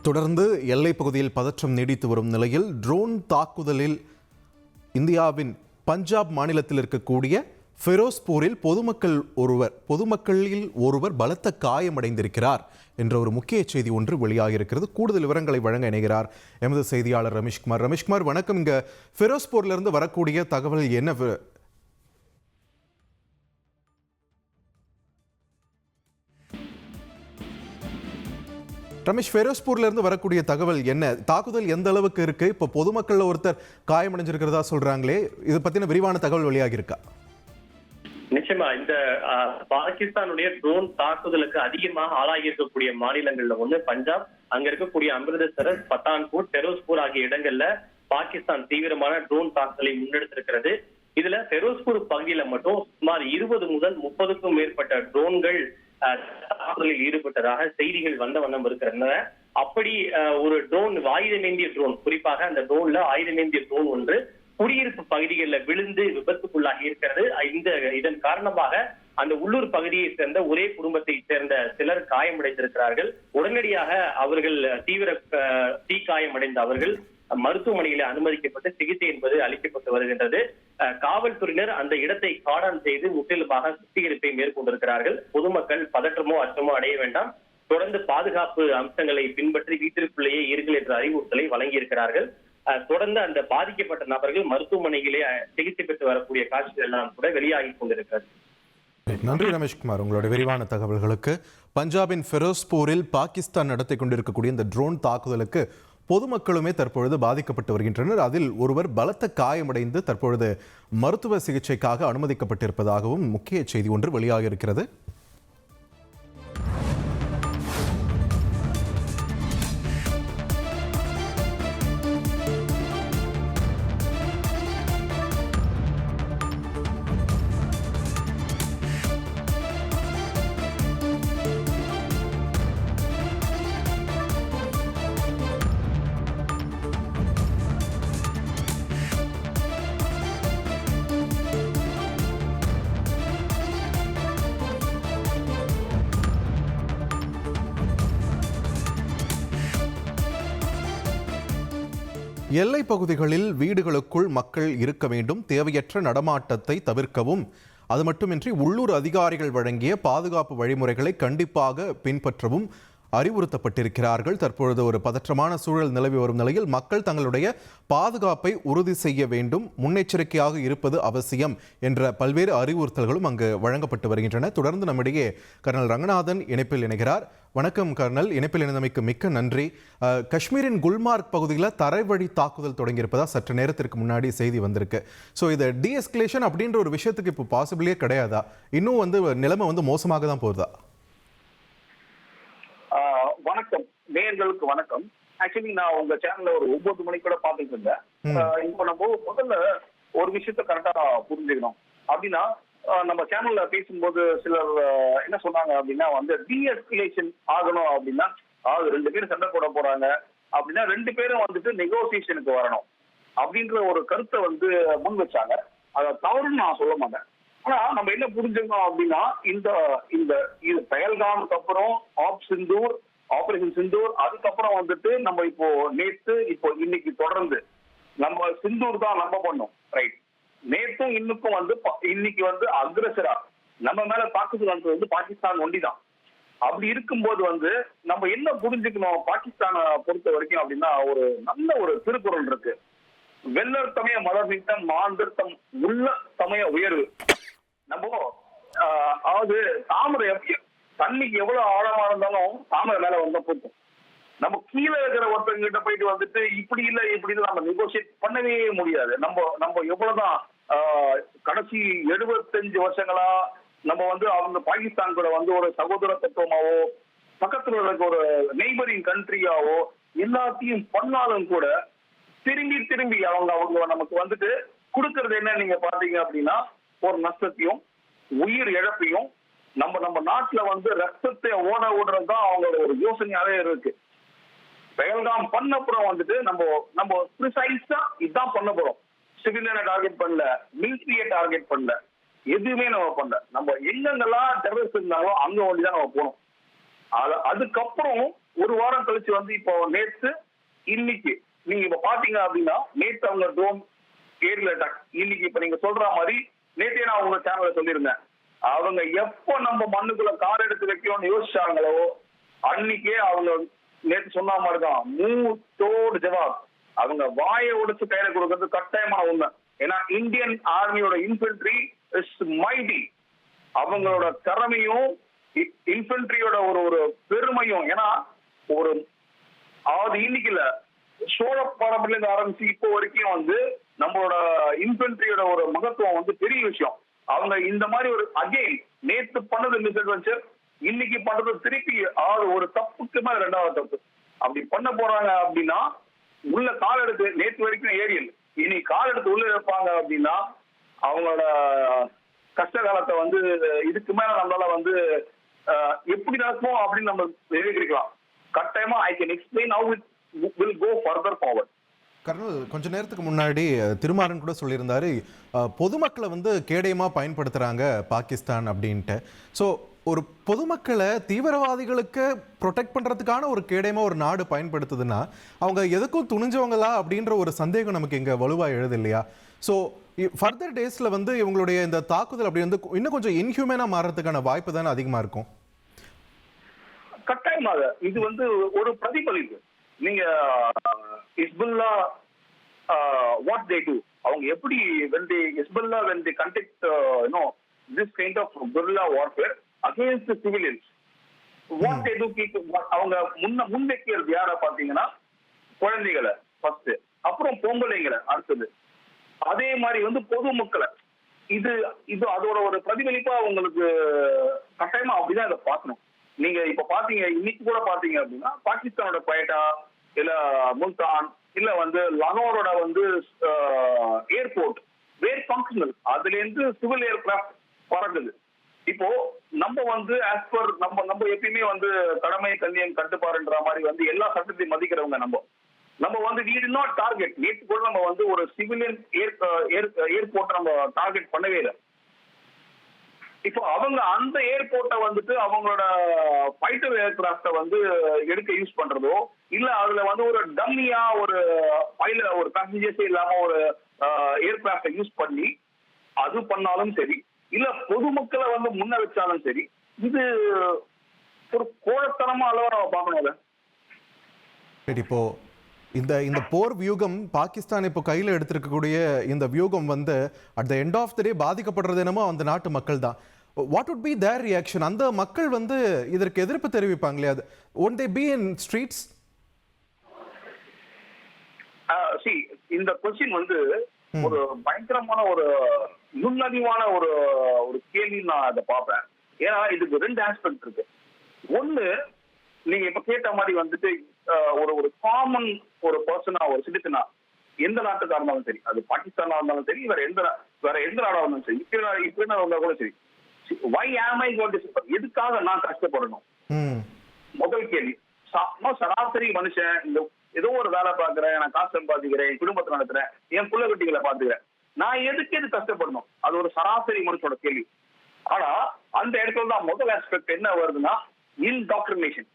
தொடர்ந்து எல்லைப் பகுதியில் பதற்றம் நீடித்து வரும் நிலையில் ட்ரோன் தாக்குதலில் இந்தியாவின் பஞ்சாப் மாநிலத்தில் இருக்கக்கூடிய ஃபெரோஸ்பூரில் பொதுமக்களில் ஒருவர் பலத்த காயமடைந்திருக்கிறார் என்ற ஒரு முக்கிய செய்தி ஒன்று வெளியாகியிருக்கிறது. கூடுதல் விவரங்களை வழங்க இணைகிறார் எமது செய்தியாளர் ரமேஷ்குமார். ரமேஷ்குமார், வணக்கம். இங்க ஃபெரோஸ்பூர்லேருந்து வரக்கூடிய தகவல் என்ன? ரமேஷ், ஃபெரோஸ்பூர்ல இருந்து வரக்கூடிய தகவல் என்ன? தாக்குதல் எந்த அளவுக்கு இருக்கு? இப்போ பொதுமக்கள் ஒருத்தர் காயமடைஞ்சிருக்கிறதா சொல்றாங்களே, இது பத்தின விரிவான தகவல் வெளியாகி இருக்கா? நிச்சயமா இந்த பாகிஸ்தானுடைய ட்ரோன் தாக்குதலுக்கு அதிகமாக ஆளாகி இருக்கக்கூடிய மாநிலங்கள்ல ஒண்ணு பஞ்சாப். அங்க இருக்கக்கூடிய அமிர்தசரஸ், பத்தான்பூர், ஃபெரோஸ்பூர் ஆகிய இடங்கள்ல பாகிஸ்தான் தீவிரமான ட்ரோன் தாக்குதலை முன்னெடுத்திருக்கிறது. இதுல ஃபெரோஸ்பூர் பகுதியில மட்டும் சுமார் 20 முதல் 30க்கும் மேற்பட்ட ட்ரோன்கள் தாக்குதலில் ஈடுபட்டதாக செய்திகள் வந்த வண்ணம் இருக்கிறது. அப்படி ஒரு ட்ரோன், ஆயுதமேந்திய ட்ரோன், குறிப்பாக அந்த ட்ரோன்ல ஆயுதமேந்திய ட்ரோன் ஒன்று குடியிருப்பு பகுதிகளில் விழுந்து விபத்துக்குள்ளாகி இருக்கிறது. இதன் காரணமாக அந்த உள்ளூர் பகுதியை சேர்ந்த ஒரே குடும்பத்தை சேர்ந்த சிலர் காயமடைந்திருக்கிறார்கள். உடனடியாக அவர்கள் தீக்காயமடைந்த அவர்கள் மருத்துவமனையில அனுமதிக்கப்பட்டு சிகிச்சை என்பது அளிக்கப்பட்டு வருகின்றது. காவல்துறையினர் அந்த இடத்தை காடான் செய்து முற்றிலுமாக சுத்திகரிப்பை மேற்கொண்டிருக்கிறார்கள். பொதுமக்கள் பதற்றமோ அச்சமோ அடைய வேண்டாம், தொடர்ந்து பாதுகாப்பு அம்சங்களை பின்பற்றி வீட்டிற்குள்ளேயே இருங்கள் என்ற அறிவுறுத்தலை வழங்கியிருக்கிறார்கள். தொடர்ந்து அந்த பாதிக்கப்பட்ட நபர்கள் மருத்துவமனையிலே சிகிச்சை பெற்று வரக்கூடிய காட்சிகள் எல்லாம் கூட வெளியாகி கொண்டிருக்கிறது. நன்றி ரமேஷ்குமார், உங்களுடைய விரிவான தகவல்களுக்கு. பஞ்சாபின் ஃபெரோஸ்பூரில் பாகிஸ்தான் நடத்தி கொண்டிருக்கக்கூடிய இந்த ட்ரோன் தாக்குதலுக்கு பொதுமக்களுமே தற்பொழுது பாதிக்கப்பட்டு வருகின்றனர். அதில் ஒருவர் பலத்த காயமடைந்து தற்பொழுது மருத்துவ சிகிச்சைக்காக அனுமதிக்கப்பட்டிருப்பதாகவும் முக்கிய செய்தி ஒன்று வெளியாக இருக்கிறது. எல்லை பகுதிகளில் வீடுகளுக்குள் மக்கள் இருக்க வேண்டும், தேவையற்ற நடமாட்டத்தை தவிர்க்கவும், அது மட்டுமின்றி உள்ளூர் அதிகாரிகள் வழங்கிய பாதுகாப்பு வழிமுறைகளை கண்டிப்பாக பின்பற்றவும் அறிவுறுத்தப்பட்டிருக்கிறார்கள். தற்பொழுது ஒரு பதற்றமான சூழல் நிலவி வரும் நிலையில் மக்கள் தங்களுடைய பாதுகாப்பை உறுதி செய்ய வேண்டும், முன்னெச்சரிக்கையாக இருப்பது அவசியம் என்ற பல்வேறு அறிவுறுத்தல்களும் அங்கு வழங்கப்பட்டு வருகின்றன. தொடர்ந்து நம்மிடையே கர்னல் ரங்கநாதன் இணைப்பில் இணைகிறார். வணக்கம் கர்னல், இணைப்பில் இணைந்தமைக்கு மிக்க நன்றி. காஷ்மீரின் குல்மார்க் பகுதியில் தரைவழி தாக்குதல் தொடங்கியிருப்பதா சற்று நேரத்திற்கு முன்னாடி செய்தி வந்திருக்கு. ஸோ இது டீஎஸ்கலேஷன் அப்படின்ற ஒரு விஷயத்துக்கு இப்போ பாசிபிளே கிடையாதா? இன்னும் நிலைமை மோசமாக தான் போகுதா? வணக்கம், நேயர்களுக்கு வணக்கம். ஆக்சுவலி நான் உங்க சேனல்ல ஒரு 9 மணிக்கு கூட பாத்துட்டு இருந்தேன். இப்போ நம்ம முதல்ல ஒரு விஷயத்த கரெக்டா புரிஞ்சுக்கணும். அப்படின்னா நம்ம சேனல்ல பேசும்போது சிலர் என்ன சொன்னாங்க அப்படின்னா டீஎஸ்கலேஷன் ஆகணும் அப்படின்னா, அதாவது 2 பேரும் சண்டை போட போறாங்க அப்படின்னா 2 பேரும் நெகோசியேஷனுக்கு வரணும் அப்படின்ற ஒரு கருத்தை முன் வச்சாங்க. அதை தவறுன்னு நான் சொல்ல மாட்டேன். ஆனா நம்ம என்ன புரிஞ்சுக்கணும் அப்படின்னா, இது பெஹல்காமுக்கு அப்புறம் ஆபரேஷன் சிந்தூர், அதுக்கப்புறம் நம்ம இப்போ இன்னைக்கு தொடர்ந்து நம்ம சிந்தூர் தான் நம்ம பண்ணோம், ரைட்? நேற்றும் இன்னுக்கும் இன்னைக்கு அக்ரஸரா நம்ம மேல தாக்குதல் நடத்துறது பாகிஸ்தான் ஒண்டிதான். அப்படி இருக்கும்போது நம்ம என்ன புரிஞ்சுக்கணும், பாகிஸ்தானை பொறுத்த வரைக்கும் அப்படின்னா, ஒரு நல்ல ஒரு திருக்குறள் இருக்கு. வெள்ளர் சமய மலர்மிட்டம் மாந்தர்த்தம் உள்ள சமய உயர்வு. நம்ம அதாவது தாமரை தண்ணிக்கு எவ்வளவு ஆழமா இருந்தாலும் தாமரை மேல போகும். நம்ம கீழே இருக்கிற ஒருத்தங்கிட்ட போயிட்டு இப்படி இல்ல இப்படி இல்ல நம்ம நெகோசியேட் பண்ணவே முடியாது. நம்ம எவ்வளவுதான் கடைசி 75 வருஷங்களா நம்ம அவங்க பாகிஸ்தான் கூட ஒரு சகோதரத்துவமாவோ பக்கத்துல இருக்க ஒரு நெய்பரிங் கண்ட்ரியாவோ எல்லாத்தையும் பண்ணாலும் கூட திரும்பி அவங்க நமக்கு கொடுக்கறது என்ன நீங்க பாத்தீங்க அப்படின்னா, ஒரு நஷ்டத்தையும் உயிர் இழப்பையும். நம்ம நாட்டுல ரத்தத்தை ஓட விடுறதுதான் அவங்களோட ஒரு யோசனையாவே இருக்கு. பெஹல்காம் பண்ணப்புறம் நம்ம ப்ரிசைஸா இதுதான் பண்ண போறோம். சிவிலியனை டார்கெட் பண்ணல, மிலிட்டரியை டார்கெட் பண்ணல, எதுவுமே நம்ம பண்ணல. நம்ம எங்கெங்கெல்லாம் டெரரிஸ்ட் இருந்தாலும் அங்க ஒண்டிதான் நம்ம போனோம். அதுக்கப்புறம் ஒரு வாரம் கழிச்சு வந்து இப்போ நேத்து இன்னைக்கு நீங்க இப்ப பாத்தீங்க அப்படின்னா நேத்து அவங்க ட்ரோன் ஏர்ல அட்டாக், இன்னைக்கு இப்ப நீங்க சொல்ற மாதிரி நேற்றே நான் உங்க சேனல்ல சொல்லியிருந்தேன், அவங்க எப்ப நம்ம மண்ணுக்குள்ள கார் எடுத்து வைக்கணும்னு யோசிச்சாங்களோ அன்னைக்கே அவங்க நேற்று சொன்ன மாதிரிதான் மூத்தோடு ஜவாப். அவங்க வாயை உடைச்சு கையில கொடுக்கறது கட்டாயமான உண்மை. ஏன்னா இந்தியன் ஆர்மியோட இன்ஃபென்ட்ரி இஸ் மைட்டி. அவங்களோட திறமையும் இன்ஃபென்ட்ரியோட ஒரு பெருமையும், ஏன்னா ஒரு அதாவது இன்னைக்கு இல்ல சோழ பாரம்பரியத்துல ஆரம்பிச்சு இப்போ வரைக்கும் வந்து நம்மளோட இன்ஃபென்ட்ரியோட ஒரு மகத்துவம் வந்து பெரிய விஷயம். அவங்க இந்த மாதிரி ஒரு அகைன் நேத்து பண்ணது மிஸ்அட்வென்ச்சர், இன்னைக்கு பண்றது திருப்பி ஒரு தப்புக்கு மேல ரெண்டாவது தப்பு அப்படி பண்ண போறாங்க அப்படின்னா உள்ள கால் எடுத்து நேற்று வரைக்கும் ஏரியல், இனி கால் எடுத்து உள்ள வைப்பாங்க அப்படின்னா அவங்களோட கஷ்ட காலத்தை வந்து இதுக்கு மேல நம்மளால வந்து எப்படி நடக்கும் அப்படின்னு நம்ம நிரூபிக்கலாம். கட்டாயமா I can explain how it will go further forward. Colonel, கொஞ்ச நேரத்துக்கு முன்னாடி திருமாறன் கூட சொல்லியிருந்தாரு பொதுமக்களை வந்து கேடயமா பயன்படுத்துறாங்க பாகிஸ்தான் அப்படின்ட்டு. ஸோ ஒரு பொதுமக்களை தீவிரவாதிகளுக்கு ப்ரொடெக்ட் பண்றதுக்கான ஒரு கேடயமா ஒரு நாடு பயன்படுத்துதுன்னா அவங்க எதுக்கும் துணிஞ்சவங்களா அப்படின்ற ஒரு சந்தேகம் நமக்கு இங்க வலுவா எழுது இல்லையா? ஸோ ஃபர்தர் டேஸ்ல வந்து இவங்களுடைய இந்த தாக்குதல் அப்படி வந்து இன்னும் கொஞ்சம் இன்ஹியூமனா மாறதுக்கான வாய்ப்பு தானே அதிகமா இருக்கும். கட்டாயமாக இது வந்து ஒரு பிரதிபலிப்பு. நீங்க ஹிஸ்புல்லா what they do, அவங்க எப்படி when they conduct this kind of guerrilla warfare against the civilians, what they do, அவங்க முன்வைக்கிறது யார பாத்தீங்கன்னா குழந்தைகளை ஃபர்ஸ்ட், அப்புறம் பொம்பளைங்களை அடுத்தது, அதே மாதிரி வந்து பொதுமக்களை. இது அதோட ஒரு பிரதிபலிப்பா உங்களுக்கு கட்டாயமா அப்படிதான் இதை பார்க்கணும். நீங்க இப்ப பாத்தீங்க இன்னைக்கு கூட பாத்தீங்க அப்படின்னா பாகிஸ்தானோட குவைட்டா இல்ல முல்தான் இல்ல வந்து லாகோரோட வந்து ஏர்போர்ட் வேர் ஃபங்க்ஷனல், அதுல இருந்து சிவில் ஏர்கிராஃப்ட் பறக்குது. இப்போ நம்ம வந்து ஆஸ் பர் நம்ம எப்பயுமே வந்து கடமை கண்ணியம் கட்டுப்பாடுன்ற மாதிரி வந்து எல்லா சட்டத்தையும் மதிக்கிறவங்க நம்ம வந்து we did not target. நேற்று கூட நம்ம வந்து ஒரு சிவிலியன் ஏர்போர்ட் நம்ம டார்கெட் பண்ணவே இல்லை. இப்போ அவங்க அந்த ஏர்போர்ட்டை வந்துட்டு அவங்களோட ஃபைட்டர் ஏர்கிராஃப்ட வந்து எடுக்க யூஸ் பண்றதோ இல்ல அதுல வந்து ஒரு டம்மியா ஒரு பேசஞ்சர்ஸே இல்லாம ஒரு ஏர்கிராஃப்ட யூஸ் பண்ணி அது பண்ணாலும் சரி, இல்ல பொதுமக்களை வந்து முன்ன வச்சாலும் சரி, இது ஒரு கோழத்தனமா அளவா நம்ம பார்க்கணும். இப்போ இந்த போர் வியூகம் பாகிஸ்தான் இப்போ கையில் எடுத்திருக்கக்கூடிய இந்த வியூகம் வந்து at the end of the day பாதிக்கப்படுறது என்னமோ அந்த நாட்டு மக்கள் தான். What would be their reaction? அந்த மக்கள் வந்து இதற்கு எதிர்ப்பு தெரிவிப்பாங்களே, அது on they be in streets? இந்த கொஸ்டின் வந்து ஒரு பயங்கரமான ஒரு நுண்ணறிவான ஒரு கேள்வி நான் அதை பார்ப்பேன். ஏன்னா இதுக்கு ரெண்டு ஆஸ்பெக்ட் இருக்கு. ஒண்ணு, நீங்க இப்ப கேட்ட மாதிரி வந்துட்டு ஒரு காமன் ஒரு பர்சனா ஒரு சிட்டிசனா எந்த நாட்டுக்காக இருந்தாலும் சரி, அது பாகிஸ்தானா இருந்தாலும் சரி, வேற எந்த நாடா இருந்தாலும் சரி, இப்ப வந்தா கூட சரி, why am I going to suffer? எதுக்காக நான் கஷ்டப்படணும்? முதல் கேள்வி. சராசரி மனுஷன் இந்த ஏதோ ஒரு வேலை பார்க்கிறேன், நான் காசு சம்பாதிக்கிறேன், என் குடும்பத்தை நடத்துறேன், என் புள்ள குட்டிகளை பாத்துக்கிறேன், நான் எது கஷ்டப்படணும்? அது ஒரு சராசரி மனுஷனோட கேள்வி. ஆனா அந்த இடத்துல தான் முதல் ஆஸ்பெக்ட் என்ன வருதுன்னா இன்டாக்ட்ரினேஷன்.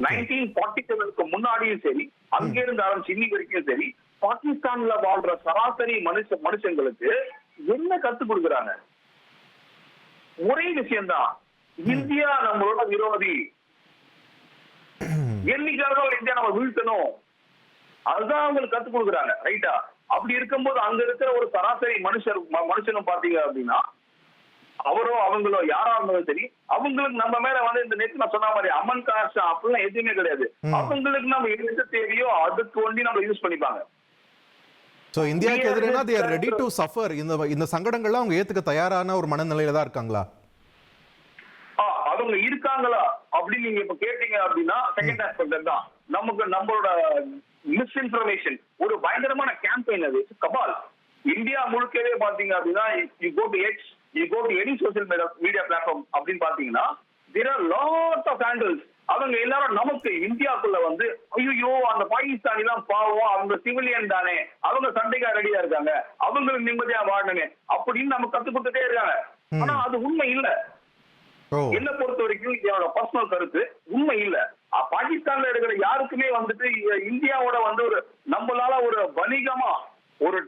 1947க்கு முன்னாடியும் சரி, அங்க இருந்து ஆரம்பிச்சு இன்னைக்கு வரைக்கும் சரி, பாகிஸ்தான்ல வாழ்ற சராசரி மனுஷங்களுக்கு என்ன கத்து கொடுக்குறாங்க? ஒரே விஷயம்தான், இந்தியா நம்மளோட விரோதி, என்னைக்காக இந்தியா நம்ம வீழ்த்தணும், அதுதான் அவங்களுக்கு கத்து கொடுக்குறாங்க. ரைட்டா? அப்படி இருக்கும்போது அங்க இருக்கிற ஒரு சராசரி மனுஷனும் பாத்தீங்க அப்படின்னா அவரோ அவங்களோ யாரா இருந்தாலும் சரி, அவங்களுக்கு நம்ம மேல வந்து இந்த நேற்று நான் சொன்ன மாதிரி அமன் காசு அப்படிலாம் எதுவுமே கிடையாது. அவங்களுக்கு நம்ம எது தேவையோ அதுக்கு ஒண்டி நம்ம யூஸ் பண்ணிப்பாங்க. சோ இந்தியாவுக்கு எதிரான they are ready to suffer. இந்த சங்கடங்கள்லாம் அவங்க ஏத்துக்க தயாரான ஒரு மனநிலையில தான் இருக்காங்களா? அவங்க இருக்காங்களா அப்படின்னு நீங்க இப்ப கேட்டீங்க அப்படின்னா செகண்ட் ஆஸ்பெக்ட் தான். நம்மளோட மிஸ்இன்ஃபர்மேஷன் ஒரு பயங்கரமான கேம்பெயின், அது கபால். இந்தியா முழுக்கவே பாத்தீங்க அப்படின்னா you go to X, you go to any social media platform அப்படின்னு பாத்தீங்கன்னா there are lot of handles. அவங்க எல்லாரும் நமக்கு இந்தியாக்குள்ள வந்து ஐயோ அந்த பாகிஸ்தானி தான் பாவம், அவங்க சிவிலியன் தானே, அவங்க சண்டைக்கா ரெடியா இருக்காங்க, அவங்களுக்கு நிம்மதியா வாழணுமே அப்படின்னு நம்ம கத்து கொடுத்துட்டே இருக்காங்க. ஆனா அது உண்மை இல்ல. ஓ. என்ன பொறுத்த வரைக்கும் என்னோட பர்சனல் கருத்து உண்மை இல்ல. பாகிஸ்தான்ல இருக்கிற யாருக்குமே வந்துட்டு இந்தியாவோட வந்து ஒரு நம்மளால ஒரு வணிகமா ஒரு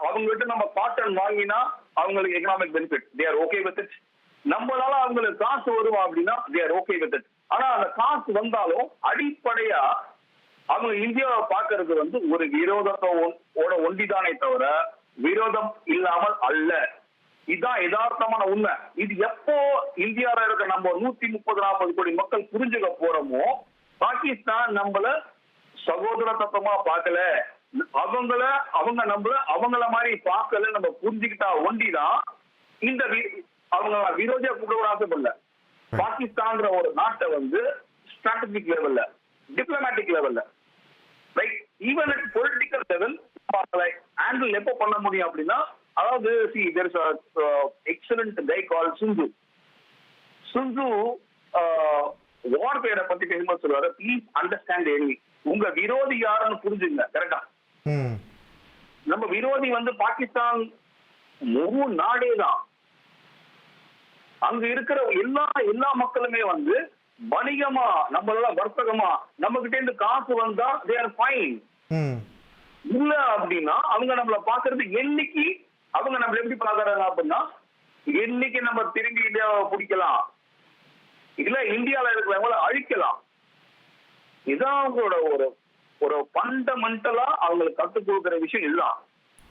அவங்க கிட்ட நம்ம காட்டன் வாங்கினா அவங்களுக்கு economic benefit, they are okay with it. நம்மளால அவங்களுக்கு காசு வருவா அப்படின்னா they are okay with it. ஆனா அந்த காசு வந்தாலும் அடிப்படையா அவங்க இந்தியாவை பார்க்கறது வந்து ஒரு விரோதத்தோட ஒண்டிதானே தவிர விரோதம் இல்லாமல் அல்ல. இதுதான் யதார்த்தமான உண்மை. இது எப்போ இந்தியாவில இருக்க நம்ம 130-140 கோடி மக்கள் புரிஞ்சுக்க போறோமோ, பாகிஸ்தான் நம்மள சகோதர தத்துவமா பார்க்கல, அவங்க நம்மள அவங்கள மாதிரி பார்க்கல நம்ம புரிஞ்சுக்கிட்டா ஒண்டிதான் இந்த அவங்க விரோதியா கூப்பிட ஆசைப்படல. பாகிஸ்தான்ற ஒரு நாட்டை வந்து ஸ்ட்ராட்டஜிக் லெவல்ல, டிப்ளமேட்டிக் லெவல்ல, right, even at political level handle எப்போ பண்ண முடியும் அப்படின்னா, அதாவது there is a excellent guy called சுன்சு வார்பேரை பத்தி பேசும்போது சொல்லுவாரு, ப்ளீஸ் அண்டர்ஸ்டாண்ட் enemy. உங்க விரோதி யாருன்னு புரிஞ்சுங்க. கரெக்டா? நம்ம விரோதி வந்து பாகிஸ்தான் முழு நாடே தான். அங்க இருக்கிற எல்லா மக்களுமே வந்து வணிகமா, நம்மளால வர்த்தகமா, நம்ம கிட்ட இருந்து காசு வந்தா தே ஆர் ஃபைன். இல்ல அப்படின்னா அவங்க நம்மள பாக்குறது என்னைக்கு, அவங்க நம்மள எப்படி பாக்குறாங்க அப்படின்னா, என்னைக்கு நம்ம திரும்பி இந்தியாவை பிடிக்கலாம், இல்ல இந்தியாவில இருக்கிறவங்கள அழிக்கலாம். இதான் அவங்களோட ஒரு ஃபண்டமெண்டலா அவங்களுக்கு கத்துக் கொடுக்கிற விஷயம் இதுதான்.